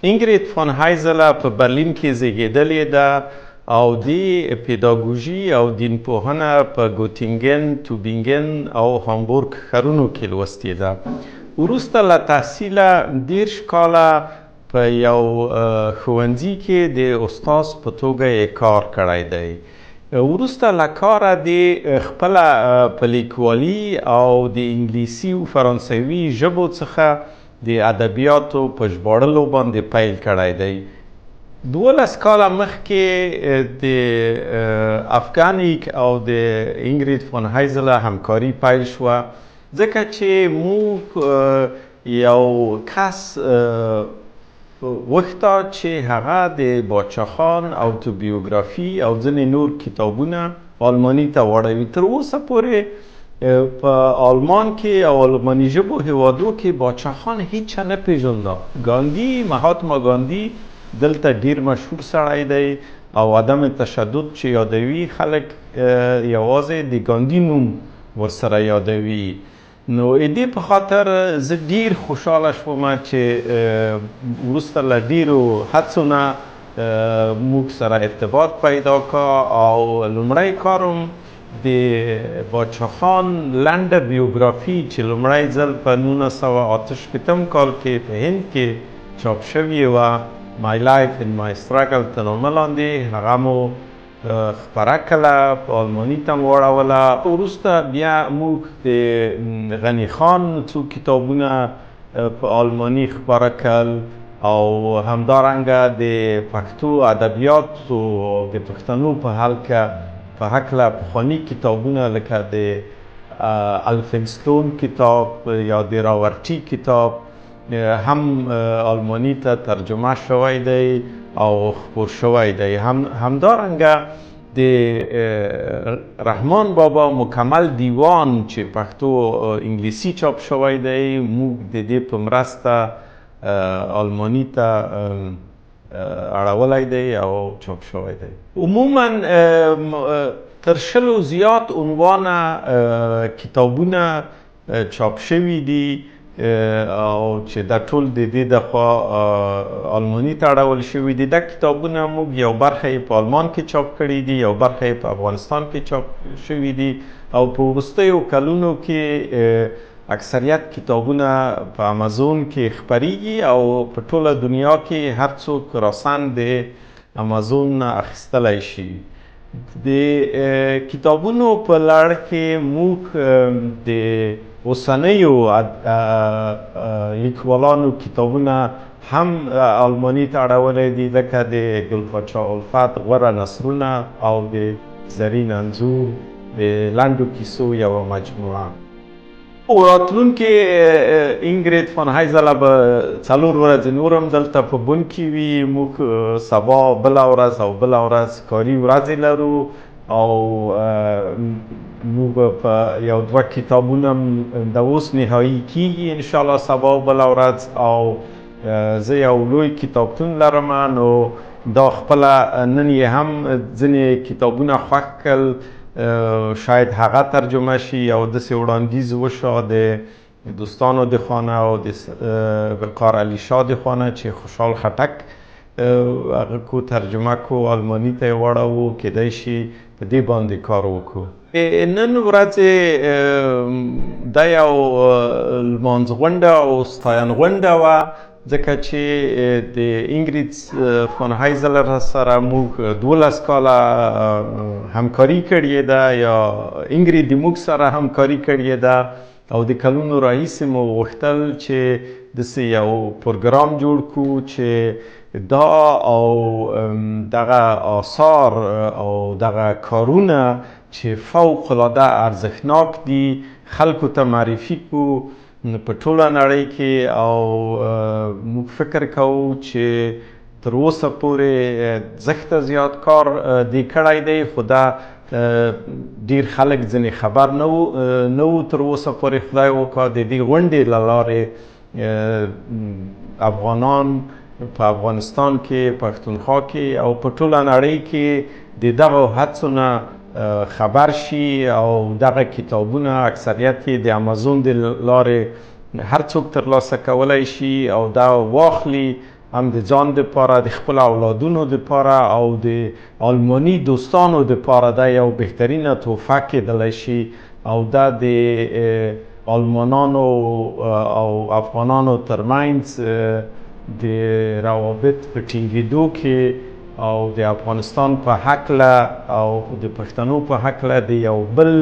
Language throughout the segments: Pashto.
اینگرید فون هایزله په برلین کې زیږېدلې ده او د پیداګوژي او دینپوهنه په ګوتینګن، توبینګن او هامبورګ ښارونو کې لوستې ده. وروسته له تحصیله 10 کاله په یو ښوونځي کې د استاد په توګه یې کار کړی دی. وروسته له کاره د خپله په لیکوالي او د انګلیسي او فرانسوي ژبو څخه د ادبیاتو په ژباړلو باندې پیل کړی دی. 12 کاله مخکې د افغانیک او د اینگرید فون هایزله همکاري پیل شوه، ځکه چې موږ یو کس وغوښته چې هغه د باچا خان اوتوبیوګرافي او ځینې نور کتابونه آلماني ته واړوي. تر اوسه پورې په آلمان کې او آلماني ژبو هیوادو کې باچا خان هیچ چا نه پیژنده. ګاندي، مهاتما ګاندي دلته ډیر مشهور سړی دی او عدم تشدد چې یادوي خلک یوازې د ګاندي نوم ورسره یادوي. نو دې په خاطر زه ډیر خوشحاله شوم چې وروسته له ډیرو هڅو نه موږ سره ارتباط پیدا کا او لومړی کارم د باچا خان لنډه بیوګرافي چې لومړی ځل په 1988 کال کې په هند کې چاپ شوې وه، My Life in My Struggle تر نامه لاندې، هغه مو خپره کړه، په آلماني ته مو واړوله. وروسته بیا موږ د غني خان څو کتابونه په آلماني خپاره کړل او همدارنګه د پښتو ادبیاتو د پښتنو په هکله پخواني کتابونه لکه د الفنستون کتاب یا د راورټي کتاب هم آلماني ته ترجمه شوی دی او خپور شوی دی. همدارنګه د رحمان بابا مکمل دیوان چې پښتو انګلیسي چاپ شوی دی، موږ د دې په مرسته آلماني ته اړولی دی او چاپ شوی دی. عموما تر 20 زیات عنوانه کتابونه چاپ شوي دي او چې دا ټول د دې دخوا آلماني ته اړول شوي دي. دا کتابونه موږ یو برخه یې په آلمان کې چاپ کړي دي، یو برخه یې په افغانستان کې چاپ شوي دي او په وروستیو کلونو کې اکثریت کتابونه په امازون کې خپریږي او په ټوله دنیا کې هر څوک راسن د امازون نه اخیستلی شي. د کتابونو په لړ کې موږ د اوسنیو لیکوالانو کتابونه هم آلماني ته اړولی دي، لکه د ګلپاچا الفت غوره نثرونه او د زرین انځور د لنډو کیسو یوه مجموعه. راتلونکې اینگرید فون هایزله به 4 ورځې نور هم دلته په بن کې وي. موږ سبا بله ورځ او بله ورځ کاري ورځې لرو او موږ په یو 2 کتابونه د اوس نهایي کیږي انشاءالله سبا بله ورځ او زه یو لوی کتابتون لرم. نو دا خپله نن یې هم ځینې کتابونه خوښ کړل، شاید هغه ترجمه شي او داسې وړاندیز وشو د دوستانو د خانه او د وقار علی شاه د خانه چې خوشحال خټک هغه کو ترجمه کو آلماني ته یې واړوو، کیدای شي په دې باندې کار وکړو. نن ورځې دا یو لمانځ غونډه او ستاین غونډه وه، ځکه چې د اینگرید فون هایزله سره موږ 12 کاله همکاري کړې ده یا اینگرید د موږ سره همکاري کړې ده او د کلونو راهیسې مو غوښتل چې داسې یو پروګرام جوړ کړو چې دا او دغه آثار او دغه کارونه چې فوق العاده ارزښتناک دي خلکو ته معرفي کړو په ټوله نړۍ کې. او موږ فکر کوو چې تر اوسه پورې زښته زیات کار دی کړی دی، خو دا ډیر خلک ځینې خبر نه وو تر اوسه پورې. خدای وکړه د دې غونډې له لارې افغانان په افغانستان کې، پښتونخوا کې او په ټوله نړۍ کې د دغه هڅو نه خبر شي او دغه کتابونه اکثریت یې د امازون د لارې هر څوک ترلاسه کولی شي او دا واخلي هم د ځان دپاره د خپل اولادونو دپاره او د آلماني دوستانو دپاره دا یو بهترینه تحفه کیدلی شي او دا د آلمانانو او افغانانو ترمنځ د روابط په ټینګېدو کې او د افغانستان په هکله او د پښتنو په هکله د یو بل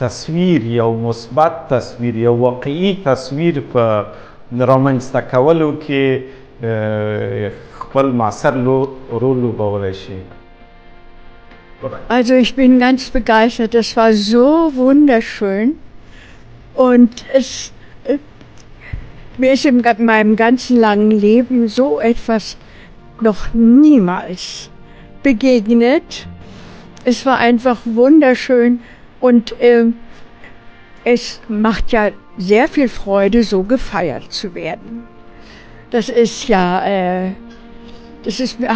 تصویر، یو مثبت تصویر، یو واقعي تصویر په رامنځته کولو کې خپل مؤثر رول لوبولی شي. Also ich bin ganz begeistert, das war so wunderschön und mir ist in meinem ganzen langen Leben so etwas noch niemals begegnet. Es war einfach wunderschön und es macht ja sehr viel Freude, so gefeiert zu werden. Das ist ja,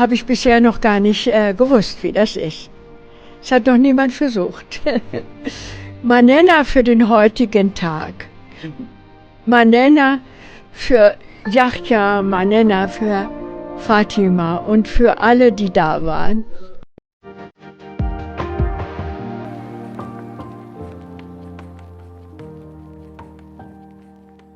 habe ich bisher noch gar nicht gewusst, wie das ist. Das hat noch niemand versucht. Manena für den heutigen Tag. Manena für Yahya, Manena für Fatima und für alle, die da waren.